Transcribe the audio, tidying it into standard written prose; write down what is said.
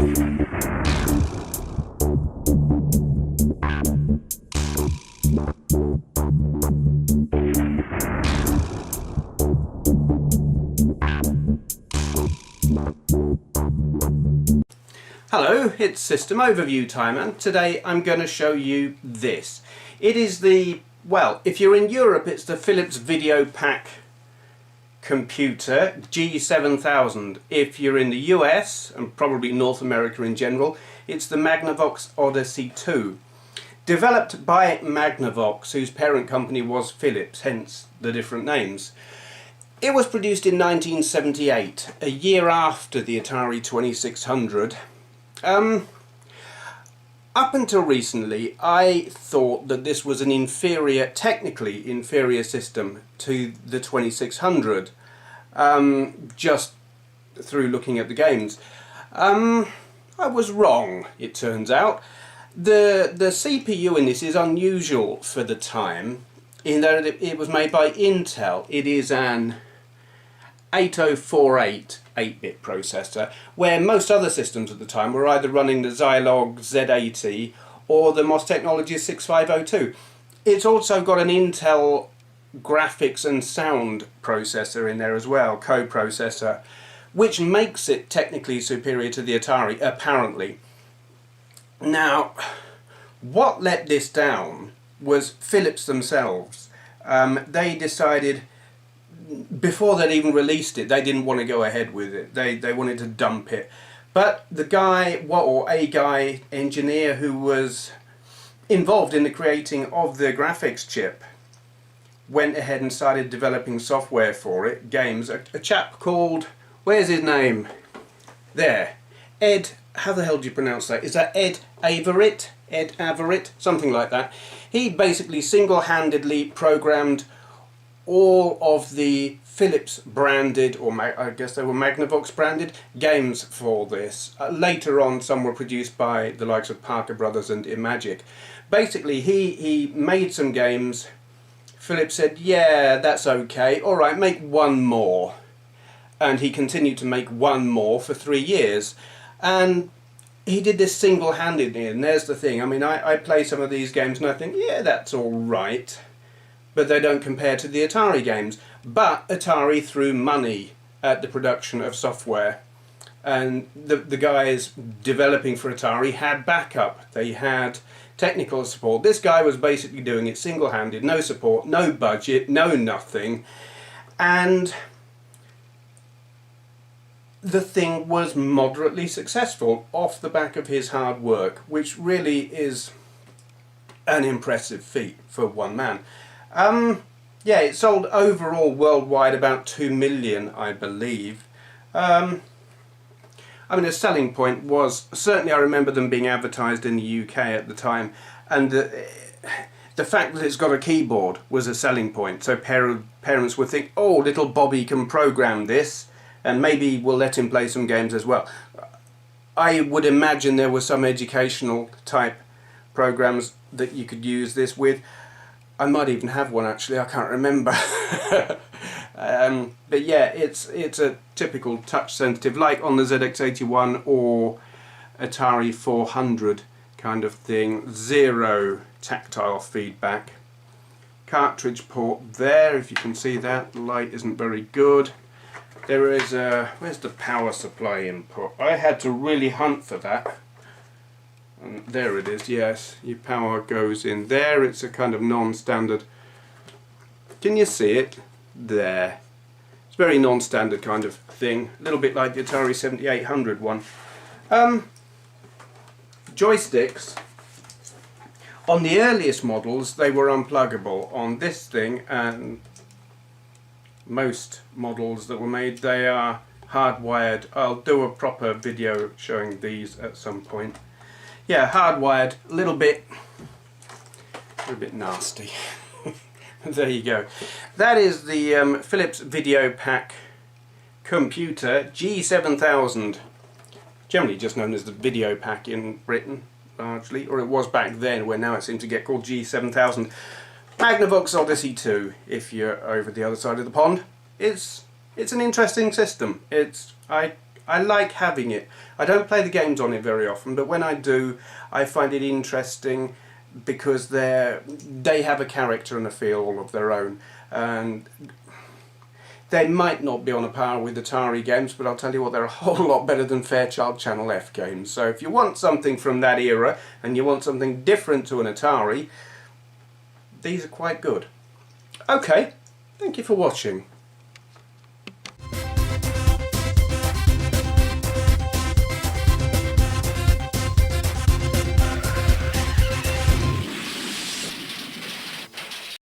Hello, it's System Overview time, and today I'm going to show you this. It is the, well, if you're in Europe, it's the Philips Videopac computer G7000. If you're in the US, and probably North America in general, it's the Magnavox Odyssey 2. Developed by Magnavox, whose parent company was Philips, hence the different names. It was produced in 1978, a year after the Atari 2600. Up until recently, I thought that this was an inferior, technically inferior system to the 2600, just through looking at the games. I was wrong, it turns out. The CPU in this is unusual for the time, in that it was made by Intel. It is an 8048 8-bit processor, where most other systems at the time were either running the Zilog Z80 or the MOS Technologies 6502. It's also got an Intel graphics and sound processor in there as well, co-processor, which makes it technically superior to the Atari, apparently. Now, what let this down was Philips themselves. They decided, before they'd even released it, they didn't want to go ahead with it. They wanted to dump it. But the guy, or a guy, engineer who was involved in the creating of the graphics chip, went ahead and started developing software for it, games. A chap called, where's his name? There. Ed, how the hell do you pronounce that? Is that Ed Averit? Ed Averit? Something like that. He basically single-handedly programmed all of the Philips branded, or I guess they were Magnavox branded, games for this. Later on, some were produced by the likes of Parker Brothers and Imagic. Basically, he made some games. Philips said, yeah, that's okay. All right, make one more. And he continued to make one more for 3 years. And he did this single-handedly, and there's the thing. I mean, I play some of these games and I think, yeah, that's all right. But they don't compare to the Atari games. But Atari threw money at the production of software, and the guys developing for Atari had backup. They had technical support. This guy was basically doing it single-handed, no support, no budget, no nothing, and the thing was moderately successful off the back of his hard work, which really is an impressive feat for one man. Yeah, it sold overall worldwide about 2 million, I believe. I mean, the selling point was, certainly I remember them being advertised in the UK at the time, and the fact that it's got a keyboard was a selling point. So parents would think, oh, little Bobby can program this, and maybe we'll let him play some games as well. I would imagine there were some educational type programs that you could use this with. I might even have one actually, I can't remember. But yeah, it's a typical touch sensitive, like on the ZX81 or Atari 400 kind of thing. Zero tactile feedback. Cartridge port there, if you can see that. The light isn't very good. There is a, where's the power supply input? I had to really hunt for that. And there it is, yes, your power goes in there. It's a kind of non-standard, can you see it? There. It's a very non-standard kind of thing, a little bit like the Atari 7800 one. Joysticks, on the earliest models they were unpluggable. On this thing and most models that were made, they are hardwired. I'll do a proper video showing these at some point. Yeah, hardwired, a little bit nasty. There you go. That is the Philips Videopac computer G7000, generally just known as the Videopac in Britain, largely, or it was back then, where now it seems to get called G7000. Magnavox Odyssey 2, if you're over the other side of the pond. It's an interesting system. I I like having it. I don't play the games on it very often, but when I do, I find it interesting because they have a character and a feel all of their own. And they might not be on a par with Atari games, but I'll tell you what, they're a whole lot better than Fairchild Channel F games. So if you want something from that era, and you want something different to an Atari, these are quite good. Okay, thank you for watching.